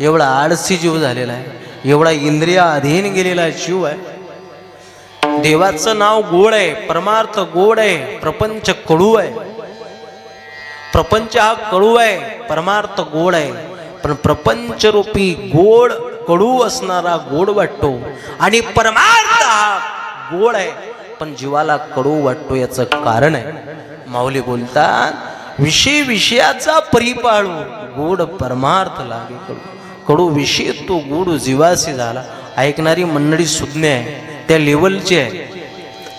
एवढा आळसी जीव झालेला आहे, एवढा इंद्रियाधीन गेलेला जीव आहे. देवाचं नाव गोड आहे, परमार्थ गोड आहे, प्रपंच कडू आहे. प्रपंच हा कडू आहे, परमार्थ गोड आहे. पण प्रपंच रूपी गोड कडू असणारा गोड वाटतो आणि परमार्थ हा गोड आहे पण जीवाला कडू वाटतो. याचं कारण आहे, माऊली बोलतात, विषय विषयाचा परिपाळू, गोड परमार्थ लागे कडू. कडू विषय तो गोड जीवासी झाला. ऐकणारी मंडळी सुज्ञ आहे, त्या लेवलची आहे,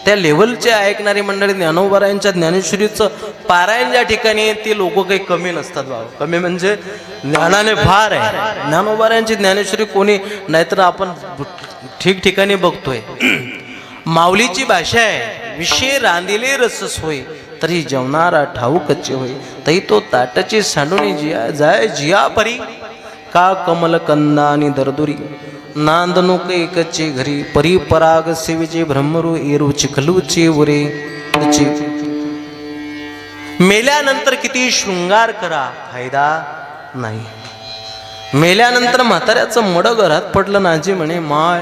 त्या लेवलचे ऐकणारी मंडळी. ज्ञानोबारायांच्या ज्ञानेश्वरीचं पारायण ज्या ठिकाणी आहे ते लोक काही कमी नसतात बाबा. कमी म्हणजे ज्ञानाने फार आहे. ज्ञानोबारायांची ज्ञानेश्वरी कोणी, नाहीतर आपण ठिकठिकाणी बघतोय. माऊलीची भाषा आहे, विषय रांदिले रसस होय तरी जेवणारा ठाऊकचे होय. तरी तो ताटाची सांडून जिया जाय जिया परी का कमल कंदा आणि दरदुरी नांदनुक एकचे घरी परी पराग सेवेचे ब्रह्मरू एरू चिखलूचे उरे. मेल्यानंतर किती शृंगार करा फायदा नाही. मेल्यानंतर म्हाताऱ्याचं मड घरात पडलं नाजी म्हणे माय.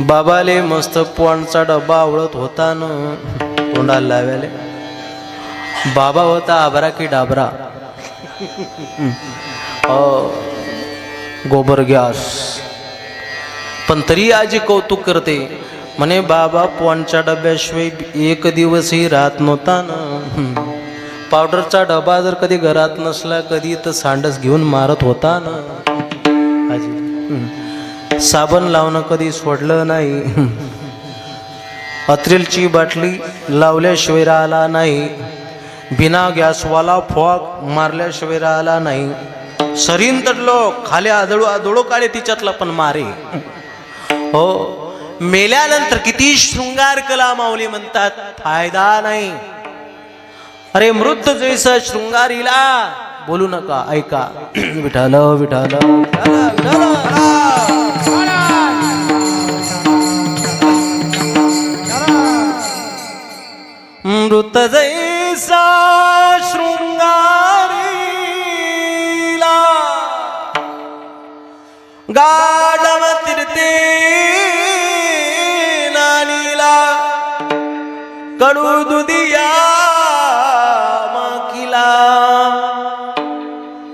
बाबाले मस्त पोणचा डब्बा आवडत होता न तोंडाला लावायले. बाबा होता आबरा की डाबरा, गोबर गॅस. पण तरी आजी कौतुक करते म्हणे बाबा पोणच्या डब्याशिवाय एक दिवसही राहत नव्हता ना. पावडरचा डबा जर कधी घरात नसला कधी तर सांडस घेऊन मारत होता ना आजी. साबण लावणं कधी सोडलं नाही. अत्रिलची बाटली लावल्याशिवाय राहिला नाही. बिना गॅसवाला फॉग मारल्याशिवाय राहिला नाही. सरीन तडलो खाली आदळू आदळू काढे तिच्यातला पण मारे. हो, मेल्यानंतर किती शृंगार कला माऊली म्हणतात फायदा नाही. अरे मृत जैसा शृंगारीला बोलू नका, ऐका. विठाल विठाल मृत जैसा शृंगारीला गाढव तीर्थे नानीला कडू दुधिया माकिला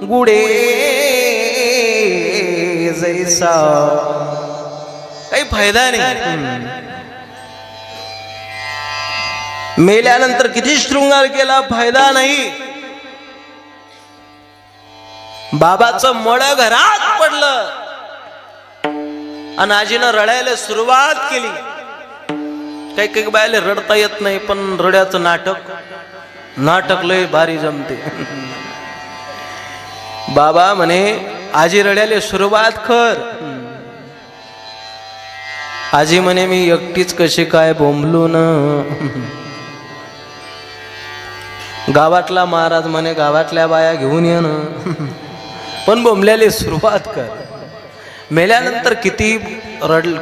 गुडे जैसा. काही फायदा नाही. मेल्यानंतर किती शृंगार केला फायदा नाही. बाबाचं मड घरात पडलं आणि आजीनं रडायला सुरुवात केली. काही काही बायले रडता येत नाही पण रड्याचं नाटक लय भारी जमते. बाबा म्हणे आजी रड्याला सुरुवात कर. आजी म्हणे मी एकटीच कशी काय बोंबलू न. गावातला महाराज म्हणे गावातल्या बाया घेऊन ये ना. पण बोंबल्याला सुरुवात कर. मेल्यानंतर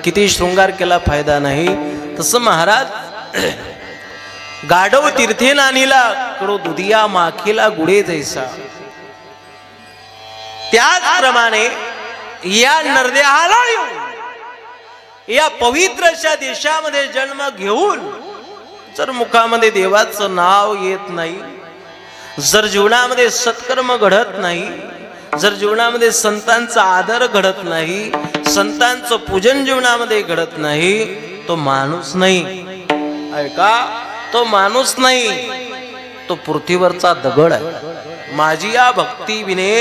किती शृंगार केला फायदा नाही. तसं महाराज गाढव तीर्थे नानीला कडो दुधिया माखीला गुडे जैसा. त्याचप्रमाणे या नरदेहाला येऊन या पवित्र अशा देशामध्ये जन्म घेऊन जर मुखामध्ये देवाचं नाव येत नाही, जर जीवनामध्ये सत्कर्म घडत नाही, जर जीवनामध्ये संतांचा आदर घडत नाही, संतांचं पूजन जीवनामध्ये घडत नाही, तो माणूस नाही. ऐका, तो माणूस नाही, तो पृथ्वीवरचा दगड आहे. माझी या भक्ती विने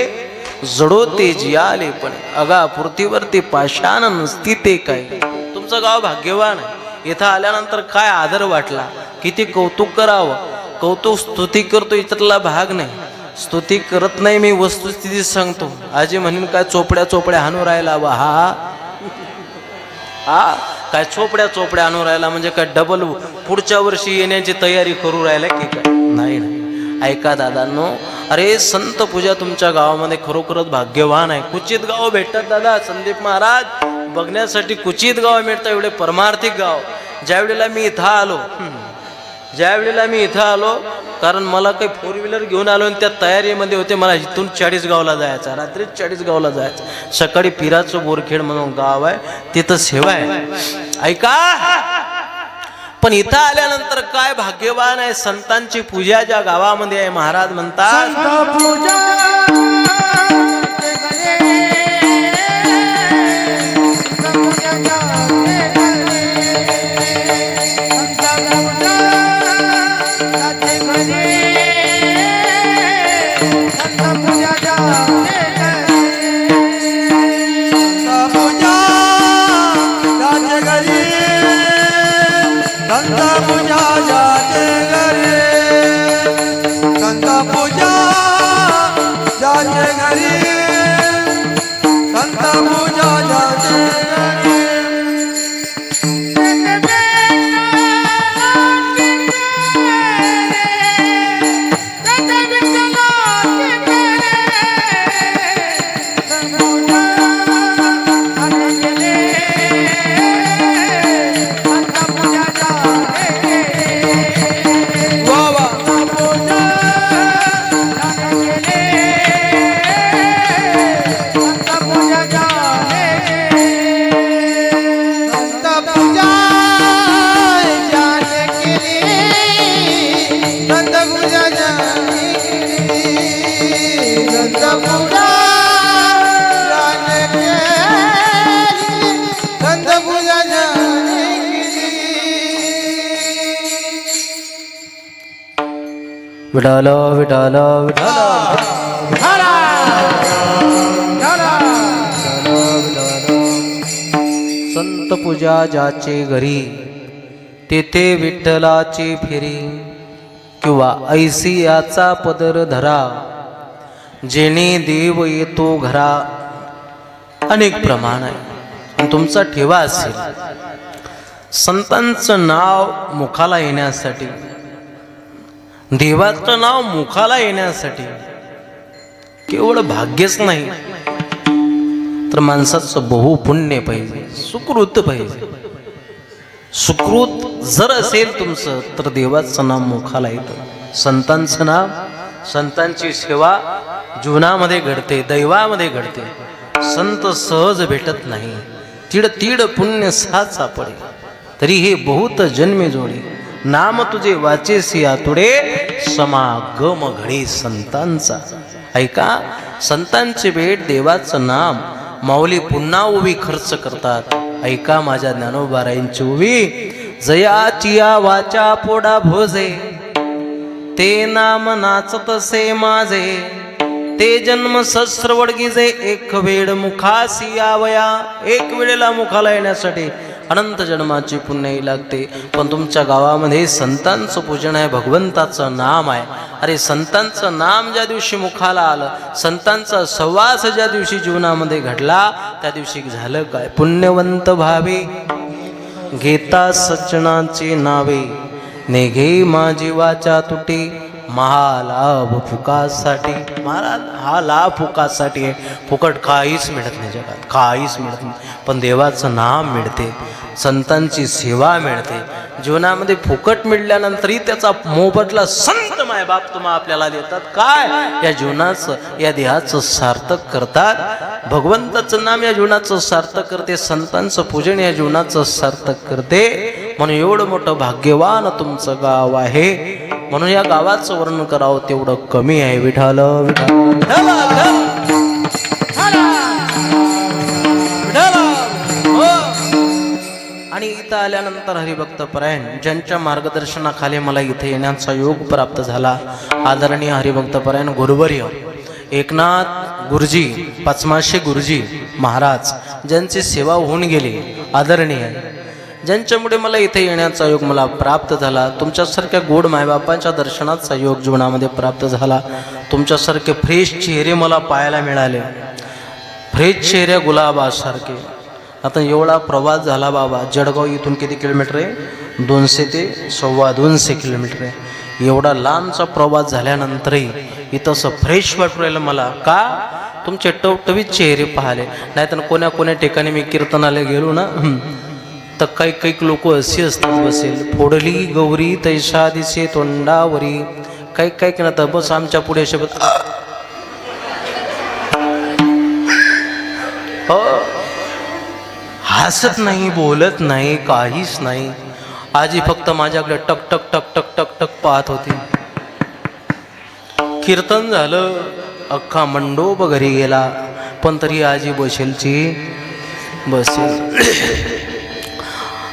जडो ते जियाले पण अगा पृथ्वीवरती पाषाण नसती ते काय. तुमचं गाव भाग्यवान आहे. इथं आल्यानंतर काय आदर वाटला, किती कौतुक करावं. कौतुक स्तुती करतो इतरला भाग नाही. स्तुती करत नाही, मी वस्तुस्थिती सांगतो. आजी म्हणून काय चोपड्या हाणू राहिला बा. हा काय चोपड्या आणून राहिला म्हणजे काय डबल पुढच्या वर्षी येण्याची तयारी करू राहिला की काय. नाही. ऐका दादांनो, अरे संत पूजा तुमच्या गावामध्ये खरोखरच भाग्यवान आहे. कुचित गाव भेटतात दादा. संदीप महाराज बघण्यासाठी कुचित गाव मिळतं, एवढे परमार्थिक गाव. ज्या वेळेला मी इथं आलो, ज्या वेळेला मी इथं आलो, कारण मला काही फोर व्हीलर घेऊन आलो आणि त्या तयारीमध्ये होते, मला इथून चाळीसगावला जायचं, रात्री चाळीसगावला जायचं, सकाळी पिराचं बोरखेड म्हणून गाव आहे, तिथं सेवा आहे. ऐका, पण इथं आल्यानंतर काय भाग्यवान आहे, संतांची पूजा ज्या गावामध्ये आहे. महाराज म्हणतात विठाल विठाल विठाल. संत पूजा ज्याचे घरी, तेथे विठ्ठलाची फेरी, किंवा ऐसी याचा पदर धरा, जेणे देव येतो घरा. अनेक प्रमाण आहे, तुमचा ठेवा असेल. संतांचं नाव मुखाला येण्यासाठी, देवाचं नाव मुखाला येण्यासाठी केवळ भाग्यच नाही, तर माणसाचं बहुपुण्य पाहिजे, सुकृत पाहिजे. सुकृत जर असेल तुमचं, तर देवाचं नाव मुखाला येतं. संतांचं नाव, संतांची सेवा जीवनामध्ये घडते, दैवामध्ये घडते. संत सहज भेटत नाही, तीड तीड पुण्य साथ सापडे, तरी हे बहुत जन्मे जोडे. नाम तुझे वाचेसी आतुडे, समागम घडी संतांचा. ऐका, संतांची भेट, देवाचं नाम माऊली पुन्हा उभी खर्च करतात. ऐका माझ्या ज्ञानोबारायांची उभी, जयाची या वाचा पोडा भोजे, ते नाम नाचतसे माझे, ते जन्म सहस्र वडगिजे, एक वेळ मुखासी यावया. एक वेळेला मुखाला येण्यासाठी अनंत जन्माची पुण्यही लागते. पण तुमच्या गावामध्ये संतांचं पूजन आहे, भगवंताचं नाम आहे. अरे संतांचं नाम ज्या दिवशी मुखाला आलं, संतांचा सहवास ज्या दिवशी जीवनामध्ये घडला, त्या दिवशी झालं काय? पुण्यवंत भावे घेता सज्जनाची नावे, नेघे माझी वाचा तुटे, महालाभ फुकासाठी. महाराज, हा लाभ फुकासाठी आहे. फुकट काहीच मिळत नाही जगात, काहीच मिळत नाही. पण देवाचं नाम मिळते, संतांची सेवा मिळते. जीवनामध्ये फुकट मिळाल्यानंतरही त्याचा मोबदला संत मायबाप तुम्हा आपल्याला देतात. काय? या जीवनाचं, या देहाचं सार्थक करतात. भगवंताचं नाम या जीवनाचं सार्थक करते, संतांचं पूजन या जीवनाचं सार्थक करते. म्हणून एवढं मोठं भाग्यवान तुमचं गाव आहे. म्हणून या गावाचं वर्णन करावं तेवढं कमी आहे. विठाल विठाल. आणि इथं आल्यानंतर हरिभक्त परायण ज्यांच्या मार्गदर्शनाखाली मला इथे येण्याचा योग प्राप्त झाला, आदरणीय हरिभक्त परायण गुरुवर्य एकनाथ गुरुजी, पाचमाशे गुरुजी महाराज, ज्यांची सेवा होऊन गेली, आदरणीय, ज्यांच्यामुळे मला इथे येण्याचा योग मला प्राप्त झाला. तुमच्यासारख्या गोड मायबापांच्या दर्शनाचा योग जीवनामध्ये प्राप्त झाला. तुमच्यासारखे फ्रेश चेहरे मला पाहायला मिळाले, फ्रेश चेहऱ्या गुलाबासारखे. आता एवढा प्रवास झाला बाबा, जळगाव इथून किती किलोमीटर आहे? 200 ते 225 किलोमीटर आहे. एवढा लांबचा प्रवास झाल्यानंतरही इथं असं फ्रेश वाटू राहिलं मला. का? तुमचे टवटवीत चेहरे पाहिले. नाहीतर कोण्या ठिकाणी मी कीर्तनाला गेलो ना, तर काही काही लोक अशी असतात बसेल, फोडली गौरी तैसा दिसे तोंडावरी. काही काही ना तर बस आमच्या पुढे शब्द हो, हसत नाही, बोलत नाही, काहीच नाही. आजी फक्त माझ्याकडे टक टक टक टक टक टक पाहत होती. कीर्तन झालं, अख्खा मंडोप घरी गेला, पण तरी आजी बसेलची बसेल.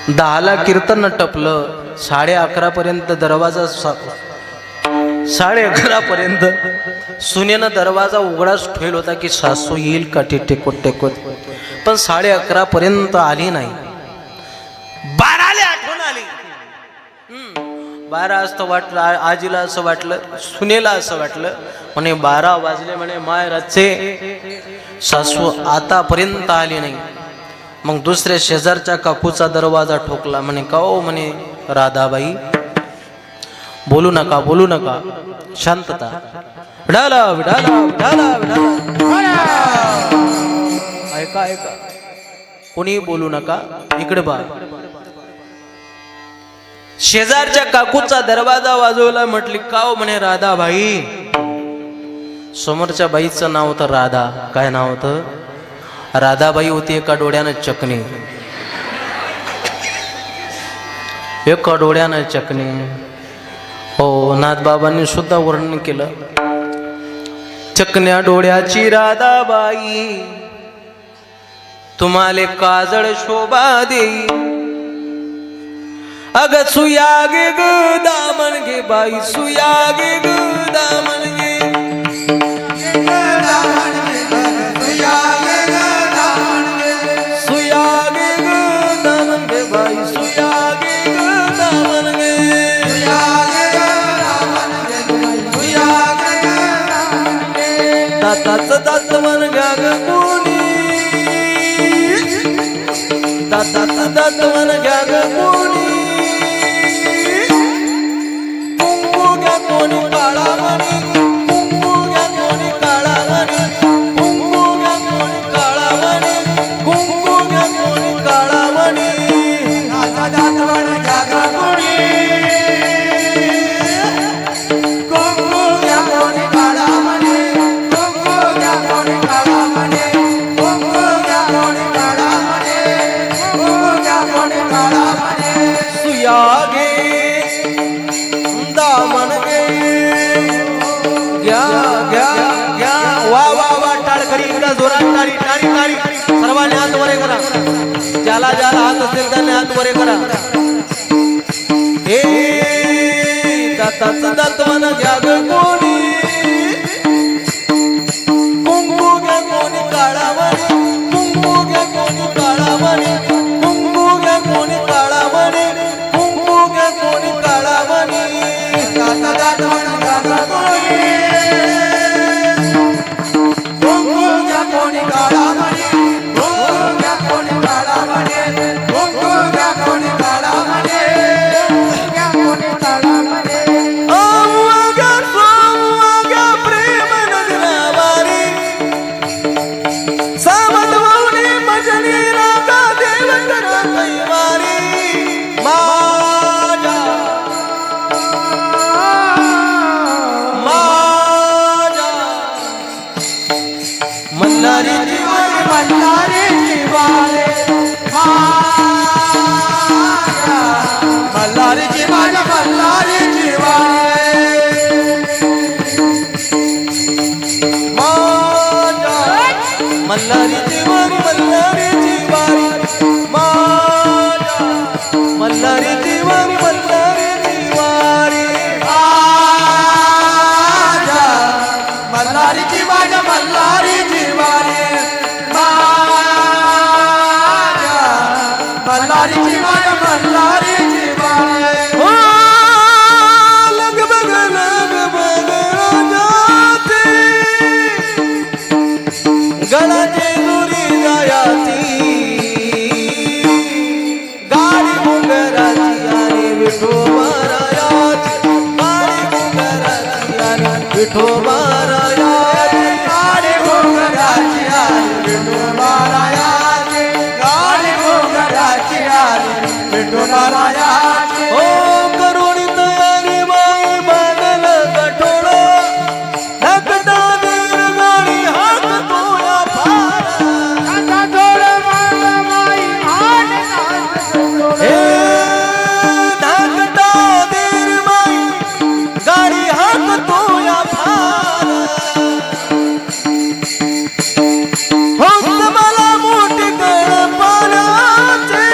10ला कीर्तन टपलं, 11:30 पर्यंत दरवाजा 11:30 पर्यंत सुनेनं दरवाजा उघडाच ठेवला होता की सासू येईल का ते टेकवत टेकवत, पण 11:30 पर्यंत आली नाही. 12ला आठवण आली. 12 असतं वाटलं आजीला, असं वाटलं सुनेला, असं वाटलं म्हणे 12 वाजले म्हणे, माय रातचे सासू आतापर्यंत आली नाही. मग दुसऱ्या शेजारच्या काकूचा दरवाजा ठोकला. म्हणे का हो, म्हणे राधाबाई बोलू नका, बोलू नका, शांतता. विडाला विडाला विडाला विडाला, ऐका ऐका, कोणी बोलू नका, इकडे बा. शेजारच्या काकूचा दरवाजा वाजवला. म्हटली का हो, म्हणे राधाबाई. समोरच्या बाईचं नाव होतं राधा. काय नाव होतं? राधाबाई होती. एका डोळ्यानं चकणी, एका डोळ्यानं चकणी. हो, नाथबाबांनी सुद्धा वर्णन केलं. चकण्या डोळ्याची राधाबाई, तुम्हाले काजळ शोभा देई. अग सुयागे ग दामन गे बाई, सुयागे ग दामन गे, सुयागे ग दामन गे बाई, सुयागे ग दामन गे. दाताचं दात मन घ्या ग कोणी, दाताचं दात मन घ्या ग कोणी. कुंकू घ्या कोणी काळा मणी, कुंकू घ्या कोणी काळा मणी, कुंकू घ्या कोणी काळा मणी, कुंकू घ्या कोणी काळा मणी. दाता दात मन घ्या ग कोणी, कुंकू घ्या कोणी काळा मणी, कुंकू घ्या कोणी काळा मणी, कुंकू घ्या कोणी काळा मणी, कुंकू घ्या कोणी काळा मणी. सुयागे दामन गे, घ्या घ्या घ्या. वा वा वा, टाळकरी इकडं जोरात, टाळी टाळी टाळी. सर्वांनी हात वरे करा, ज्याला ज्याला हात असेल त्याने हात वरे करा. हे दाताचं दात मन घ्या ग कोणी, कुंकू घ्या कोणी काळा मणी, कुंकू घ्या कोणी काळा मणी, कुंकू घ्या कोणी काळा मणी, कुंकू घ्या कोणी काळा मणी. दाता दात मन घ्या ग कोणी, कुंकू घ्या कोणी काळा मणी, कुंकू घ्या कोणी काळा मणी, कुंकू घ्या कोणी काळा मणी, घ्या कोणी काळा मणी. प्रेम नगरावारी सावध वावणी भजनी रागा देव करा कैवारी. माझ्या माझ्या मल्हारी जीवारे, मल्हारी जीवारे, मल्हारी जीवारे, मल्हारी जीवारे. मल्हारी जीवारी, मल्हारी जीवारी, मल्हारी जीवारी, मल्हारी जीवारी. मल्हारी जीवारी, मल्हारी जीवारी, मल्हारी जीवारी, मल्हारी जीवारी. लग बग जाते गळाची दुरी जायाती, गाडी मुंगराची आणि विठोबारायाची, गाडी मुंगराची आणि विठोबारायाची, गाडी मुंगराची आणि विठोबारायाची, गाडी मुंगराची आणि विठोबारायाचे हो करुणी तयारी बाई बांधल गठोड धाकटा दीर गाडी हाक तोया फार गठोड बांधल बाई हे धाकटा दीर बाई गाडी हाक तोया फार हो मला मोठी गळपानाची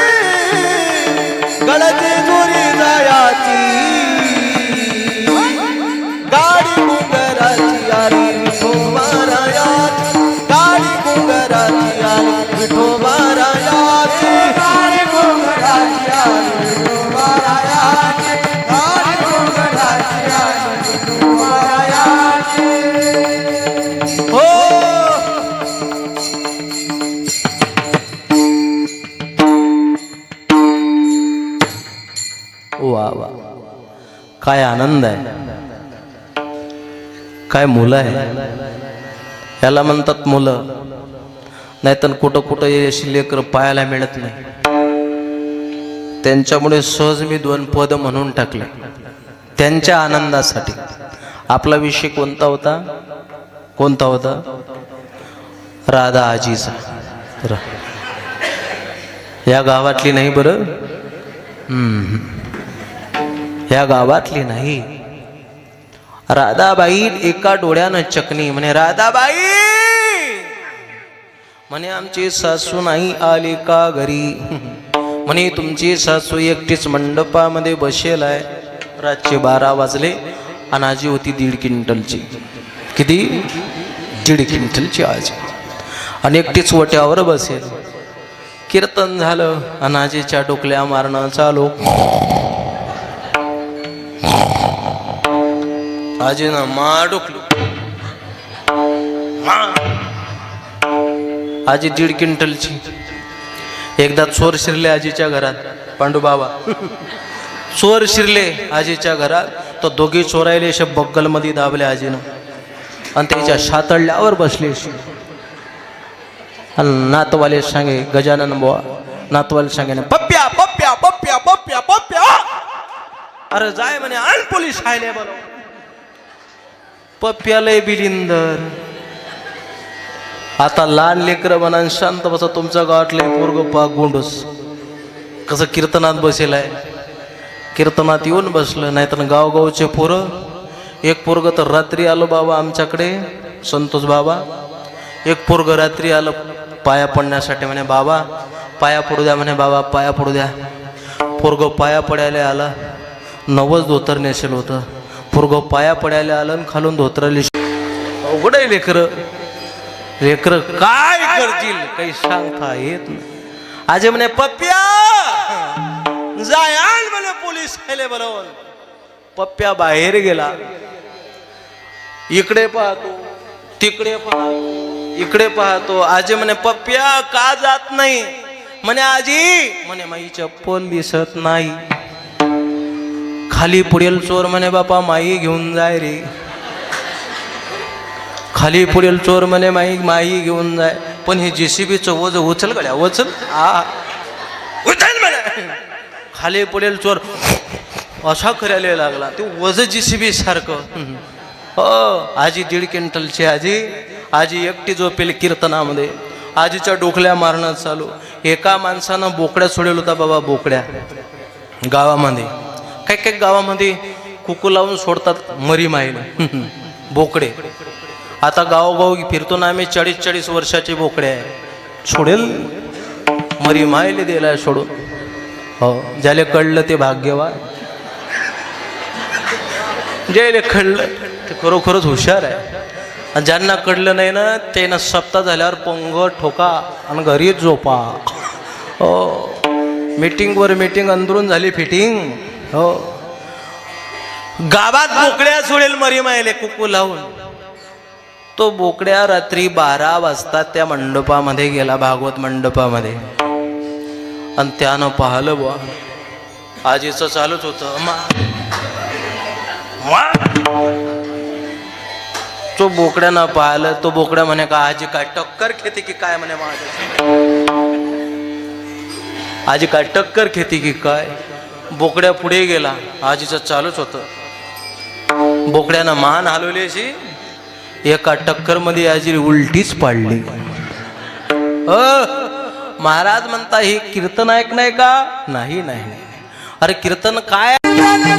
गळाची जोरी जायाची गाडी गुंगराची आली विठोबारायाची गाडी गुंगराची आली विठोबारायाची गाडी घोंगडाची आली विठोबारायाचे गाडी घोंगडाची आली विठोबारायाचे हो वा वा काय आनंद आहे काय मुलं आहे याला म्हणतात मुलं नाहीतर कुठं कुठं अशी लेकरं पाहायला मिळत नाही त्यांच्यामुळे सहज मी 2 पद म्हणून टाकले त्यांच्या आनंदासाठी आपला विषय कोणता होता राधा आजीचा या गावातली नाही बरं या गावातली नाही राधाबाई एका डोळ्यानं चकनी म्हणे राधाबाई म्हणे आमची सासू नाही आली का घरी म्हणे तुमची सासू एकटीच मंडपामध्ये बसेल आहे रातचे 12 वाजले आणि आजी होती 1.5 क्विंटलची किती 1.5 क्विंटलची आजी आणि एकटीच वट्यावर बसेल कीर्तन झालं आणि आजीच्या डोकल्या मारणं चालू आजीनं मा डोकली आजी 1.5 क्विंटलची एकदा चोर शिरले आजीच्या घरात पांडुबाबा चोर शिरले आजीच्या घरात तर दोघे चोरायले अशा बग्गलमध्ये दाबले आजीनं आणि त्याच्या शातळल्यावर बसले आणि नातवाले सांगे गजानन बुवा नातवाले सांगे ना पप्प्या पप्प्या पप्प्या पप्प्या पप्प्या अरे जाय म्हणे आण पोलीस आले बरोबर पप्प्यालय बिलिंदर आता लहान लेकरं म्हणा शांत बसा तुमच्या गावातले पोरग पा गोंडस कसं कीर्तनात बसेल आहे कीर्तनात येऊन बसलं नाही तर गावगावचे पोरं एक पोरग तर रात्री आलो बाबा आमच्याकडे संतोष बाबा एक पोरग रात्री आलं पाया पडण्यासाठी म्हणे बाबा पाया पडू द्या म्हणे बाबा पाया पडू द्या पोरग पाया पडायला आला नवस धोतर नेसेल होतं पोरग पाया पडायला आलं खालून धोतराली अवघड आहे लेकर काय करतील काही सांगता येत नाही आजी म्हणे पप्प्या जाय आण म्हणे पोलीस आले बरोबर पप्प्या बाहेर गेला इकडे पाहतो तिकडे पाहतो इकडे पाहतो आजी म्हणे पप्प्या का जात नाही म्हणे आजी म्हणे माई चप्पल दिसत नाही खाली पुढेल चोर म्हणे बापा माई घेऊन जाय रे खाली पुढेल चोर म्हणे माई घेऊन जाय पण हे JCBचं वज उचल गड्या उचल उचल म्हणे खाली पुढेल चोर असा करायला लागला ते वज JCB सारखं हो आजी 1.5 क्विंटलची आजी एकटी झोपेल कीर्तनामध्ये आजीच्या डोकल्या मारणं चालू एका माणसानं बोकड्या सोडेल होता बाबा बोकड्या गावामध्ये काही गावामध्ये कुकू लावून सोडतात मरी मायला बोकडे आता गावोगाव फिरतो ना आम्ही 40-40 वर्षाचे बोकडे आहे सोडेल मरी मायले दिला सोडून हो ज्याले कळलं ते भाग्यवान ज्याले कळलं ते खरोखरच हुशार आहे आणि ज्यांना कळलं नाही ना त्यांना सप्ताह झाल्यावर पंग ठोका आणि घरी झोपा हो मीटिंगवर मीटिंग अंदरून झाली फिटिंग हो गावात बोकड्या सोडेल मरी मायले कुकू लावून तो बोकड्या रात्री 12 वाजता त्या मंडपामध्ये गेला भागवत मंडपामध्ये आणि त्यानं पाहिलं बुवा आजीचं चालूच होतं तो बोकड्यानं पाहिलं तो बोकड्या म्हणे का आजी काय टक्कर खेते की काय म्हणे माझ्या आजी काय टक्कर खेती की काय बोकड्या पुढे गेला आजीचं चालूच होतं बोकड्यानं मान हलवली अशी एका टक्कर मध्ये आजी उलटीच पाडली महाराज म्हणता हे कीर्तन ऐक नाही का नाही नाही नाही. अरे कीर्तन काय